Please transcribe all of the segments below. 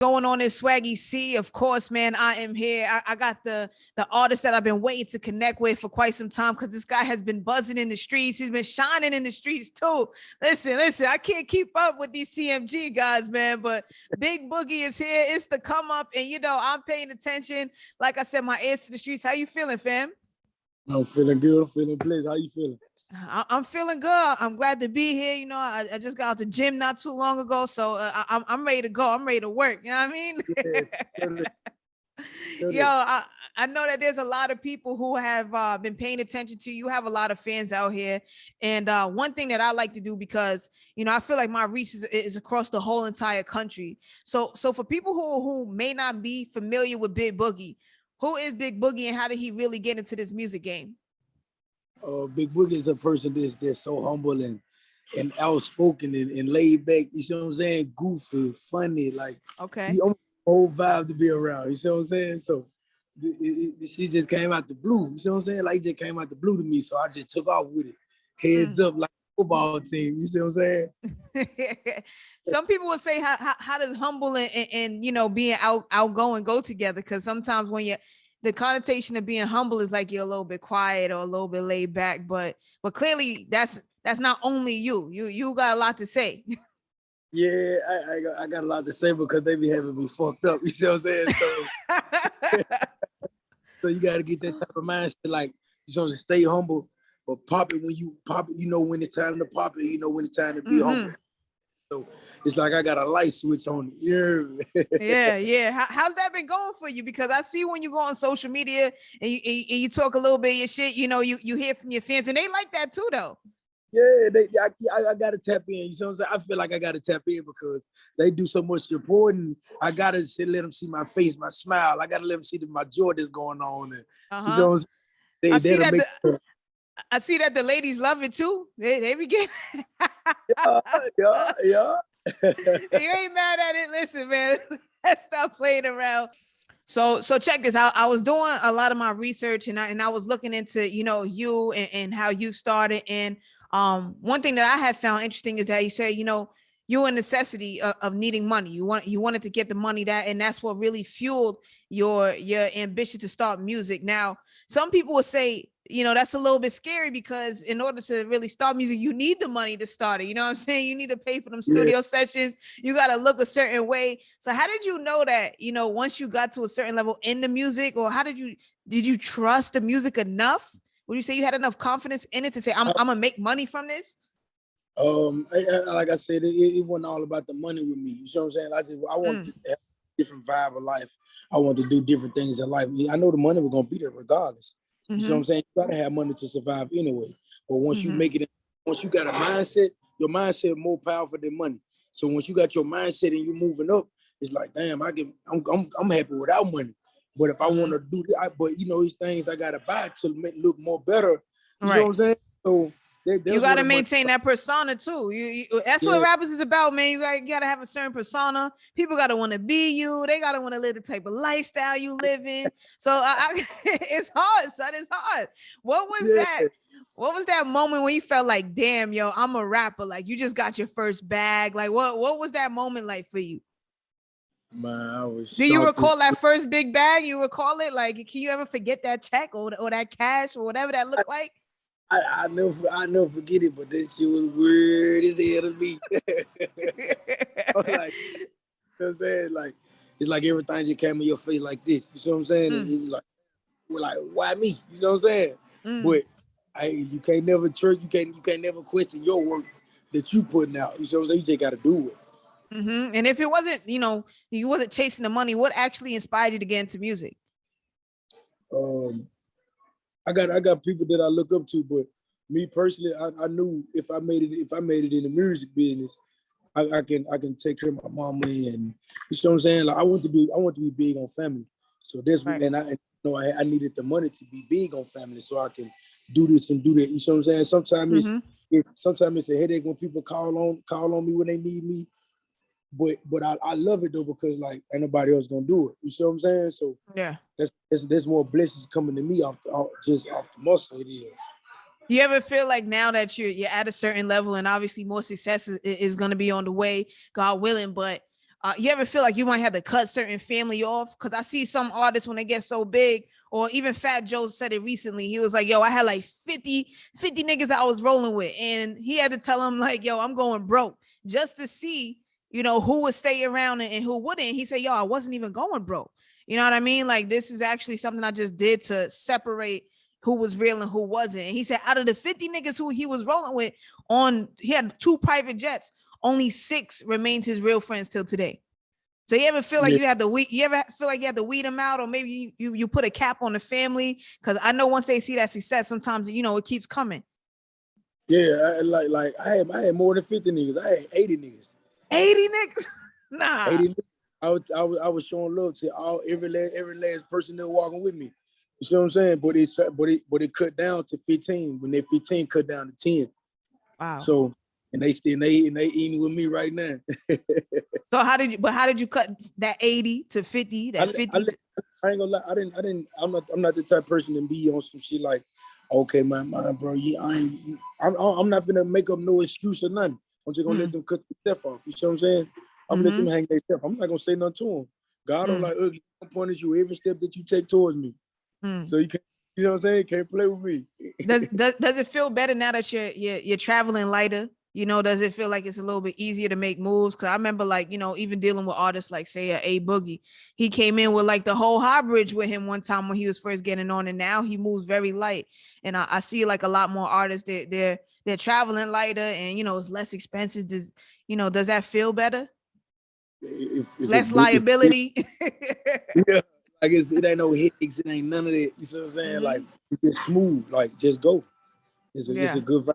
Going on is Swaggy Sie. Of course, man, I am here. I got the artist that I've been waiting to connect with for quite some time because this guy has been buzzing in the streets. He's been shining in the streets too. Listen, I can't keep up with these CMG guys, man, but Big Boogie is here. It's the come up, and I'm paying attention. Like I said, my ears to the streets. How you feeling, fam? I'm feeling good. I'm feeling blessed. How you feeling? I'm feeling good. I'm glad to be here. I just got out the gym not too long ago, so I'm ready to go. I'm ready to work. You know what I mean? Yeah, totally, Yo, totally. I know that there's a lot of people who have been paying attention to you. You have a lot of fans out here, and one thing that I like to do because I feel like my reach is across the whole entire country. So for people who may not be familiar with Big Boogie, who is Big Boogie and how did he really get into this music game? Big Boogie is a person that's so humble and outspoken and laid back. You see what I'm saying? Goofy, funny, like Okay. he almost whole vibe to be around. You see what I'm saying? So she just came out the blue. You see what I'm saying? Like it just came out the blue to me. So I just took off with it, heads up like a football team. You see what I'm saying? Some people will say how does humble and being outgoing go together? Because sometimes when the connotation of being humble is like you're a little bit quiet or a little bit laid back, but clearly that's not only you. You got a lot to say. Yeah, I got a lot to say because they be having me fucked up. You see what I'm saying? So you got to get that type of mindset, like you supposed to stay humble, but pop it when you pop it. You know when it's time to pop it. You know when it's time to be humble. So it's like I got a light switch on it. Yeah. How's that been going for you? Because I see when you go on social media and you talk a little bit of your shit, you hear from your fans and they like that too, though. Yeah, I got to tap in. You know what I'm saying? I feel like I got to tap in because they do so much supporting. I got to let them see my face, my smile. I got to let them see my joy that's going on. And, you know what I'm saying? I see that I see that the ladies love it too. They be getting. Yeah. You ain't mad at it. Listen, man, let's stop playing around. So check this out. I was doing a lot of my research and I was looking into, you and how you started. And one thing that I had found interesting is that you say, you're a necessity of needing money. You wanted to get the money and that's what really fueled your ambition to start music. Now, some people will say, that's a little bit scary because in order to really start music, you need the money to start it. You know what I'm saying? You need to pay for them studio sessions. You got to look a certain way. So how did you know that, once you got to a certain level in the music, or did you trust the music enough? Would you say you had enough confidence in it to say, I'm gonna make money from this? Like I said, it wasn't all about the money with me. You know what I'm saying? I want to have a different vibe of life. I want to do different things in life. I know the money was gonna be there regardless. You know what I'm saying? You gotta have money to survive anyway. But once you make it, once you got a mindset, your mindset is more powerful than money. So once you got your mindset and you moving up, it's like, damn, I'm happy without money. But if I want to do that, but these things I gotta buy to make look more better. You know what I'm saying? So you got to maintain that persona too. That's what rappers is about, man. You got to have a certain persona. People got to want to be you. They got to want to live the type of lifestyle you live in. So it's hard, son. It's hard. What was that? What was that moment when you felt like, damn, yo, I'm a rapper? Like you just got your first bag. Like what was that moment like for you? Man, do you recall that first big bag? You recall it? Like, can you ever forget that check or that cash or whatever that looked like? I never forget it, but this shit was weird as hell to me. Like, you know what I'm saying? Like, it's like everything just came in your face like this. You know what I'm saying? It's like, we're like, why me? You know what I'm saying? But you can't never you can't never question your work that you putting out. You know what I'm saying? You just got to do it. And if it wasn't, you wasn't chasing the money, what actually inspired you to get into music? I got people that I look up to, but me personally, I knew if I made it in the music business, I can take care of my mama, and you know what I'm saying. Like I want to be big on family, so that's right. And I needed the money to be big on family, so I can do this and do that. You know what I'm saying. Sometimes it's a headache when people call on me when they need me. But I love it though because like ain't nobody else gonna do it. You see what I'm saying? So yeah, there's more blessings coming to me off the muscle. It is. You ever feel like now that you're at a certain level and obviously more success is going to be on the way, God willing, but you ever feel like you might have to cut certain family off? Because I see some artists when they get so big, or even Fat Joe said it recently. He was like, yo, I had like 50 niggas I was rolling with. And he had to tell them like, yo, I'm going broke just to see, who would stay around and who wouldn't. He said, yo, I wasn't even going broke. You know what I mean? Like, this is actually something I just did to separate who was real and who wasn't. And he said out of the 50 niggas who he was rolling with he had 2 private jets, only 6 remained his real friends till today. So you ever feel like you ever feel like you had to weed them out, or maybe you put a cap on the family? Because I know once they see that success, sometimes, it keeps coming. Yeah, I had more than 50 niggas. I had 80 niggas. 80 niggas? Nah. 80 niggas. I was showing love to every last person that was walking with me. You see what I'm saying? But it cut down to 15 when that 15 cut down to 10. Wow. So and they eating with me right now. So how did you cut that 80 to 50? That 50? I ain't gonna lie. I'm not the type of person to be on some shit like, okay, man, bro, I'm not gonna make up no excuse or nothing. I'm just gonna let them cut their stuff off. You see what I'm saying? I'm gonna let them hang their stuff. I'm not gonna say nothing to them. God don't like ugly. I'm punish you every step that you take towards me. So you can't, you know what I'm saying? Can't play with me. Does it feel better now that you're traveling lighter? Does it feel like it's a little bit easier to make moves? Because I remember, like, even dealing with artists like, say, A Boogie, he came in with like the whole high bridge with him one time when he was first getting on, and now he moves very light. And I see like a lot more artists that they're traveling lighter, and it's less expensive. Does that feel better? Less liability. Yeah, like it ain't no hicks, it ain't none of that. You see what I'm saying? Like it's just smooth. Like just go. It's a good vibe.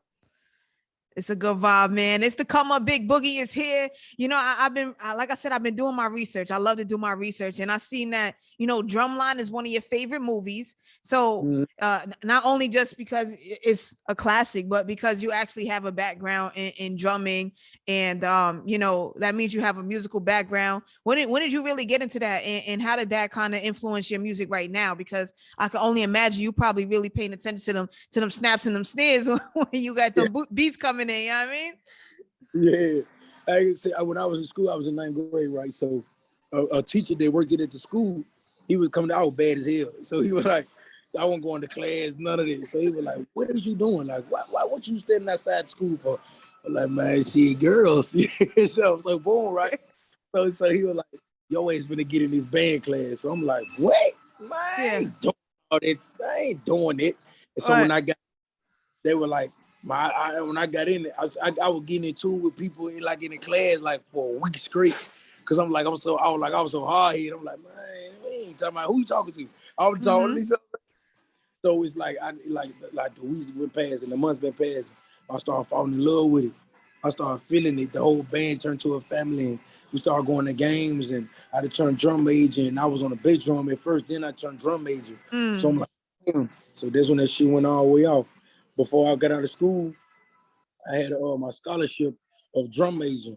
It's a good vibe, man. It's the Come Up Big Boogie is here. I've been, like I said, I've been doing my research. I love to do my research. And I seen that, Drumline is one of your favorite movies. So not only just because it's a classic, but because you actually have a background in drumming. And, that means you have a musical background. When did you really get into that? And how did that kind of influence your music right now? Because I can only imagine you probably really paying attention to them snaps and them snares when you got the beats coming in, you know what I mean? Yeah. I say, when I was in school, I was in 9th grade, right? So a teacher that worked at the school, he was coming out bad as hell. So he was like, so I wasn't going to class, none of this. So he was like, what is you doing? Like, what you standing outside school for? I'm like, man, shit, girls. so boom, right? So he was like, your ass finna get in this band class. So I'm like, what? Man, I ain't doing all that. I ain't doing it. And so when I got, they were like, when I got in it, I was getting into it with people in the class like for a week straight. Cause I was so hard headed. I'm like, man, we ain't talking about who you talking to. I was talking to Lisa. So it's like the weeks went past and the months been passing. I started falling in love with it. I started feeling it. The whole band turned to a family, and we started going to games. And I had to turn drum major, and I was on the bass drum at first. Then I turned drum major. So I'm like, damn. So that's when that shit went all the way off. Before I got out of school, I had my scholarship of drum major,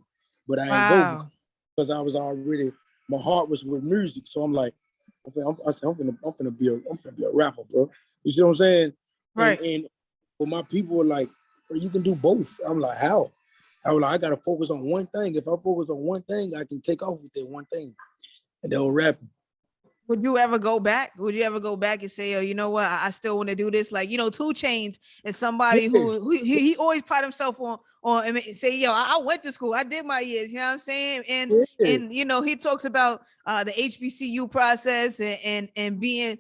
but I ain't go because I was already, my heart was with music. So I'm like, I'm finna be a rapper, bro. You see what I'm saying? Right. And my people were like, bro, you can do both. I'm like, how? I was like, I gotta focus on one thing. If I focus on one thing, I can take off with that one thing. And they were rapping. Would you ever go back? Would you ever go back and say, oh, you know what? I still want to do this. Like, 2 Chainz is somebody who he always pride himself on and say, yo, I went to school. I did my years. You know what I'm saying? And he talks about the HBCU process and being,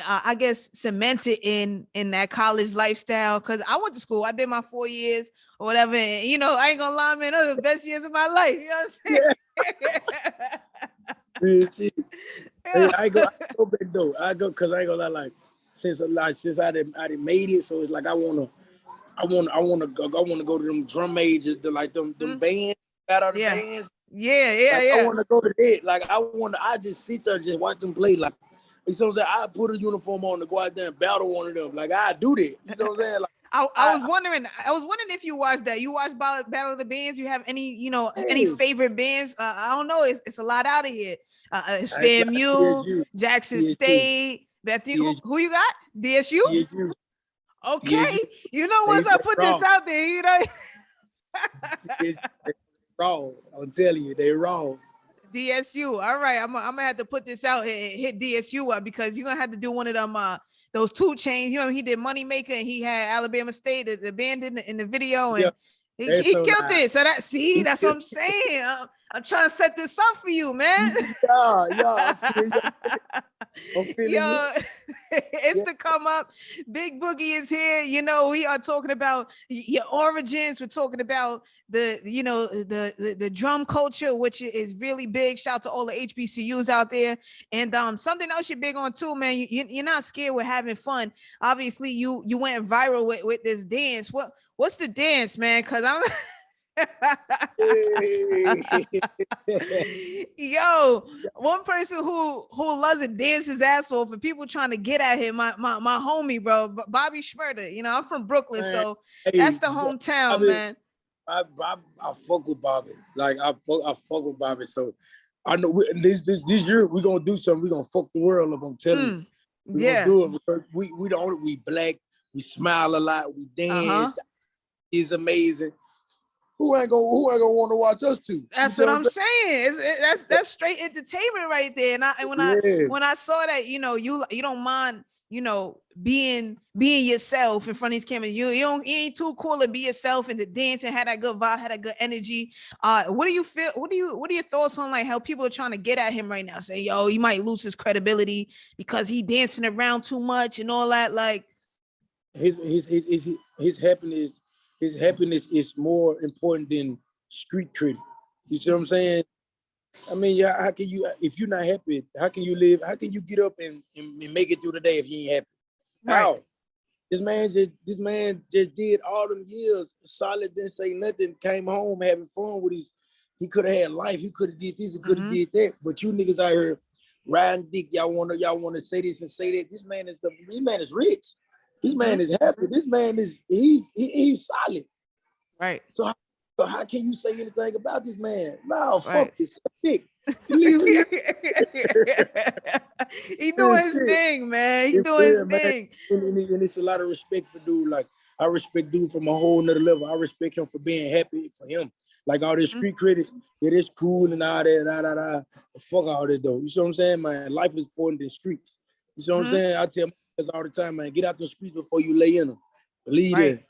I guess, cemented in that college lifestyle. Cause I went to school. I did my 4 years or whatever. And, I ain't gonna lie, man, those are the best years of my life. You know what I'm saying? Yeah. I go back though. I go because I ain't gonna lie, like since I done made it, so it's like I wanna go to them drum majors, them bands, out of the bands. Yeah. I wanna go to that. Like I just sit there and just watch them play. Like you know what I'm saying? I put a uniform on to go out there and battle one of them. Like I do that. You know what I'm saying? Like I was wondering if you watched that. You watched Battle of the Bands. You have any, any favorite bands? I don't know. It's a lot out of here. It's FAMU, Jackson State, Bethune. Who you got? DSU? DSU. Okay. Once I put this out there, they raw. I'm telling you, they raw. DSU. All right, I'm gonna have to put this out and hit DSU up because you're gonna have to do one of them those 2 Chainz. You know, he did Moneymaker and he had Alabama State, the band in the video, and he so killed it. So that's what I'm saying. I'm trying to set this up for you, man. Yeah, I'm feeling Yo, it's Yeah. to come up. Big Boogie is here. You know, we are talking about your origins. We're talking about the drum culture, which is really big. Shout out to all the HBCUs out there. And something else you're big on too, man. You're not scared with having fun. Obviously, you went viral with this dance. What's the dance, man? Because I'm Yo, one person who loves to dance his ass off and people trying to get at him, my homie, bro, Bobby Shmurda. You know, I'm from Brooklyn, Man, so that's the hometown, man. I fuck with Bobby. Like I fuck with Bobby. So I know this year we're gonna do something. We're gonna fuck the world up. I'm telling you. We're gonna do it because we black, we smile a lot, we dance. It's amazing. Who ain't gonna want to watch us too? That's what I'm saying. That's straight entertainment right there. And when I saw that, you don't mind, being yourself in front of these cameras. You ain't too cool to be yourself and to dance and had that good vibe, had that good energy. What do you feel? What are your thoughts on like how people are trying to get at him right now? Say, yo, he might lose his credibility because he dancing around too much and all that. Like his happiness. His happiness is more important than street credit. You see what I'm saying? I mean, yeah, how can you, if you're not happy, how can you live? How can you get up and make it through the day if you ain't happy? Right. How? This man just did all them years solid, didn't say nothing, came home having fun with he could have had life, he could have did this, he could have did that. But you niggas out here riding dick, y'all wanna say this and say that. This man is rich. This man is happy. This man he's solid. Right. So how can you say anything about this man? No, right. fuck this dick. He doing his thing, man. He doing his thing. And it's a lot of respect for dude. Like I respect dude from a whole nother level. I respect him for being happy for him. Like all this street credit, it is cool and all that. Fuck all that though. You see what I'm saying, man? Life is important than streets. You see what I'm saying? I tell my all the time, man, get out the streets before you lay in them. Believe that.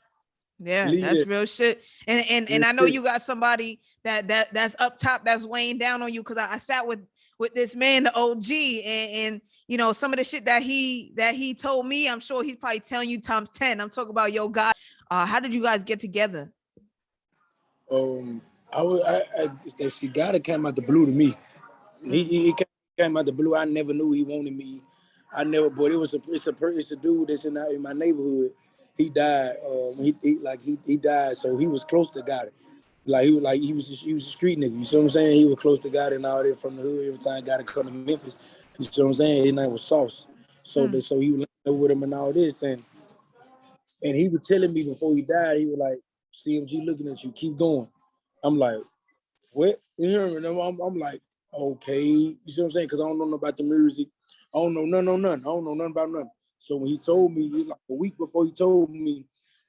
Yeah, that's real shit. And I know you got somebody that's up top that's weighing down on you because I sat with this man, the OG, and some of the shit that he told me, I'm sure he's probably telling you times 10. I'm talking about yo God. How did you guys get together? She Gotti came out the blue to me. He came out the blue. I never knew he wanted me. I never, but it's a dude that's in my neighborhood. He died. He died, so he was close to Gotti. He was a street nigga. You see what I'm saying? He was close to Gotti and all that from the hood. Every time Gotti come to Memphis, you see what I'm saying? His name was Sauce. So he was with him and all this, and he was telling me before he died, he was like, CMG looking at you, keep going. I'm like, what? You hear me? I'm like, okay. You see what I'm saying? Because I don't know nothing about the music. I don't know nothing. I don't know nothing about nothing. So when he told me, it was like a week before he told me,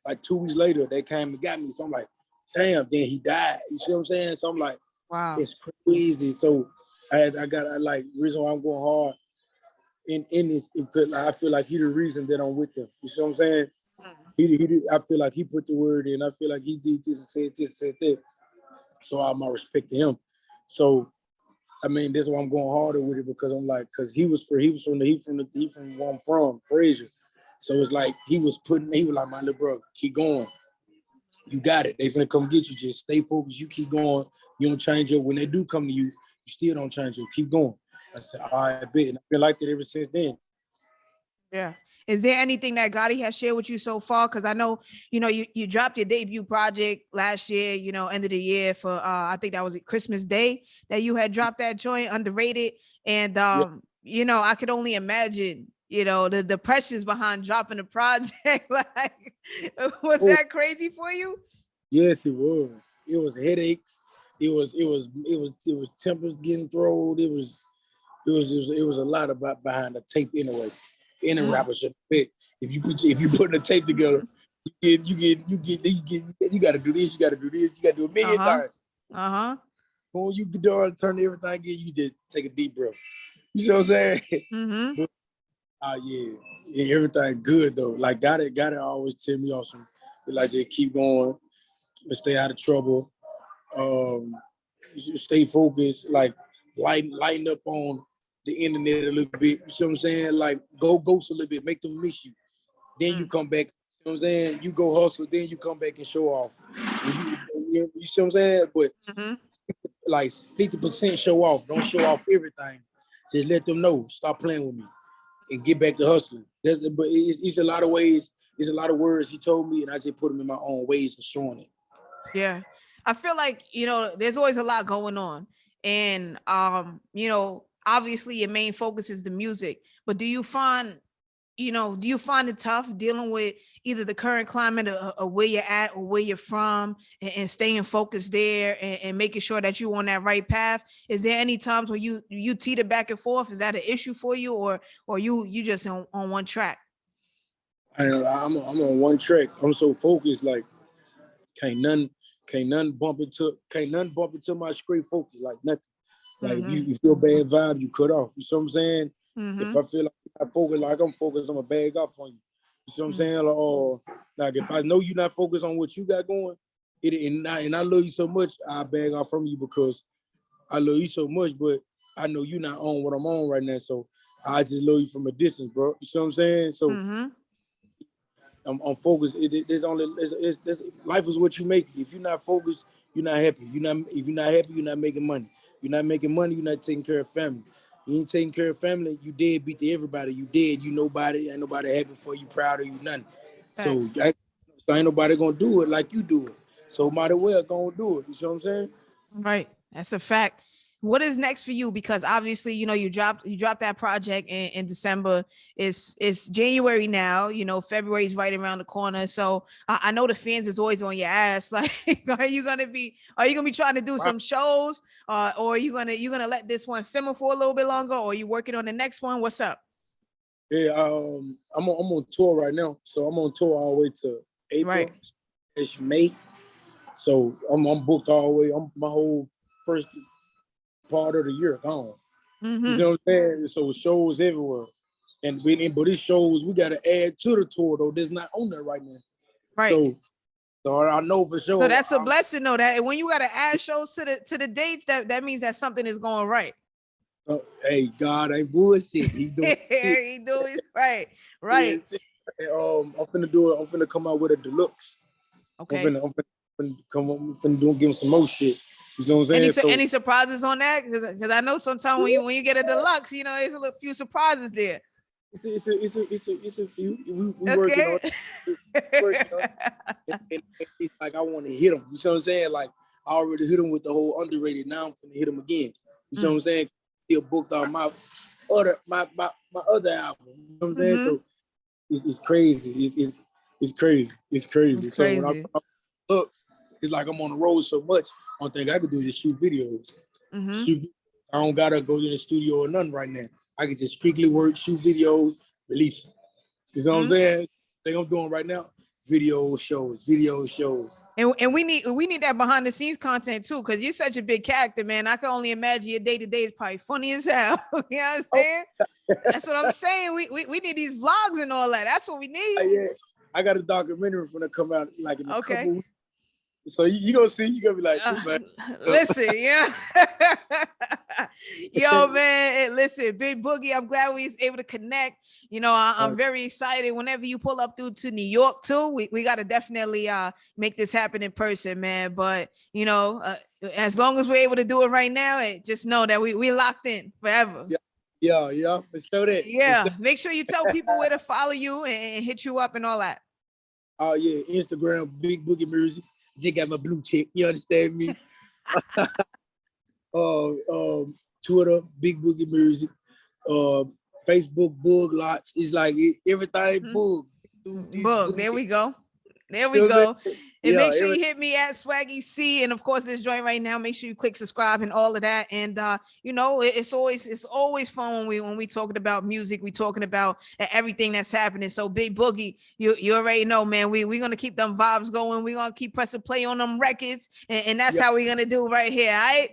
like 2 weeks later, they came and got me. So I'm like, damn, then he died. You see what I'm saying? So I'm like, wow, it's crazy. So I reason why I'm going hard in this, because I feel like he the reason that I'm with him. You see what I'm saying? I feel like he put the word in. I feel like he did this and said this and said that. So all my respect to him. So I mean, this is why I'm going harder with it, because I'm like, because he from where I'm from, Frazier. So it's like he was like, my little bro, keep going. You got it. They finna come get you. Just stay focused. You keep going. You don't change it. When they do come to you, you still don't change it. Keep going. I said, all right, I bet. And I've been like that ever since then. Yeah. Is there anything that Gotti has shared with you so far? Because I know, you dropped your debut project last year, end of the year for, I think that was Christmas Day that you had dropped that joint, Underrated. And, I could only imagine, the pressures behind dropping a project. Like, was that crazy for you? Yes, it was. It was headaches. It was tempers getting thrown. It was a lot about behind the tape anyway. Any rapper should fit. If you put the tape together, you got to do this, you got to do this, you got to do a million times. when you get done, turn everything in, you just take a deep breath. You see what I'm saying? Mm-hmm. But, yeah, everything good though. Like gotta always tell me awesome. Like just keep going, stay out of trouble. Stay focused. Like lighten up on the internet a little bit. You see what I'm saying? Like go ghost a little bit, make them miss you. Then you come back. You know what I'm saying? You go hustle, then you come back and show off. You see what I'm saying? But like 50% show off. Don't show off everything. Just let them know. Stop playing with me and get back to hustling. But it's a lot of ways. It's a lot of words he told me, and I just put them in my own ways of showing it. Yeah. I feel like, there's always a lot going on. And, obviously your main focus is the music, but do you find it tough dealing with either the current climate or where you're at or where you're from and staying focused there and making sure that you're on that right path? Is there any times where you teeter back and forth? Is that an issue for you or you just on one track? I'm on one track. I'm so focused, like can't none bump into my straight focus, like nothing. Like if you feel bad vibe, you cut off. You see what I'm saying? If I feel like I focus like I'm focused, I'm gonna bag off on you. You see what I'm saying? Like if I know you're not focused on what you got going, and I love you so much, I bag off from you because I love you so much, but I know you're not on what I'm on right now. So I just love you from a distance, bro. You see what I'm saying? So I'm focused. Life is what you make. If you're not focused, you're not happy. If you're not happy, you're not making money. You're not making money, you're not taking care of family. You ain't taking care of family, you dead beat to everybody. You dead, you nobody, ain't nobody happy for you, proud of you, nothing. So ain't nobody gonna do it like you do it. So might as well go and do it. You see what I'm saying? Right. That's a fact. What is next for you? Because obviously, you dropped that project in December. It's January now. February is right around the corner. So I know the fans is always on your ass. Like, are you gonna be trying to do some shows, or are you gonna let this one simmer for a little bit longer, or are you working on the next one? What's up? Yeah, I'm on tour right now. So I'm on tour all the way to April. Right. It's May. So I'm booked all the way. My whole first part of the year gone. You see what I'm saying? So shows everywhere. But these shows we gotta add to the tour though. There's not on there right now. Right. So I know for sure. So that's a blessing though. That when you gotta add shows to the dates, that means that something is going right. Hey, God ain't bullshit. He doing he doing right. Right. Yeah, I'm finna come out with a deluxe. Okay. I'm finna give him some more shit. You know what I'm saying? Any surprises on that? Because I know sometimes when you get a deluxe, there's a few surprises there. It's a few. We working on it. And it's like I want to hit him. You see what I'm saying? Like I already hit him with the whole underrated. Now I'm finna hit him again. You see what I'm saying? Still booked on my other album. You know what I'm saying? So it's crazy. It's crazy. It's crazy. So when I look, it's like I'm on the road so much. Only thing I could do is just shoot videos. I don't gotta go to the studio or nothing right now. I can just strictly work, shoot videos, release them. You know what I'm saying? Thing I'm doing right now, video shows. And we need that behind the scenes content too, because you're such a big character, man. I can only imagine your day to day is probably funny as hell. You know what I'm saying? That's what I'm saying. We need these vlogs and all that. That's what we need. Yeah, I got a documentary gonna come out like in a couple weeks. So you gonna see, you gonna be like, man. Listen, yeah. Yo, man, listen, Big Boogie, I'm glad we was able to connect. I'm very excited. Whenever you pull up to New York too, we gotta definitely make this happen in person, man. But as long as we're able to do it right now, just know that we locked in forever. Yeah. Let's do that. Yeah. Make sure you tell people where to follow you and hit you up and all that. Oh yeah, Instagram, Big Boogie Music. Just got my blue check. You understand me? Twitter, Big Boogie Music. Facebook, Boog Lots. It's like everything Boog. Boog. There we go. And make sure you hit me at Swaggy Sie, and of course this joint right now. Make sure you click subscribe and all of that. And it's always fun when we talking about music. We talking about everything that's happening. So Big Boogie, you already know, man. We're gonna keep them vibes going. We're gonna keep pressing play on them records, and that's how we're gonna do right here. All right.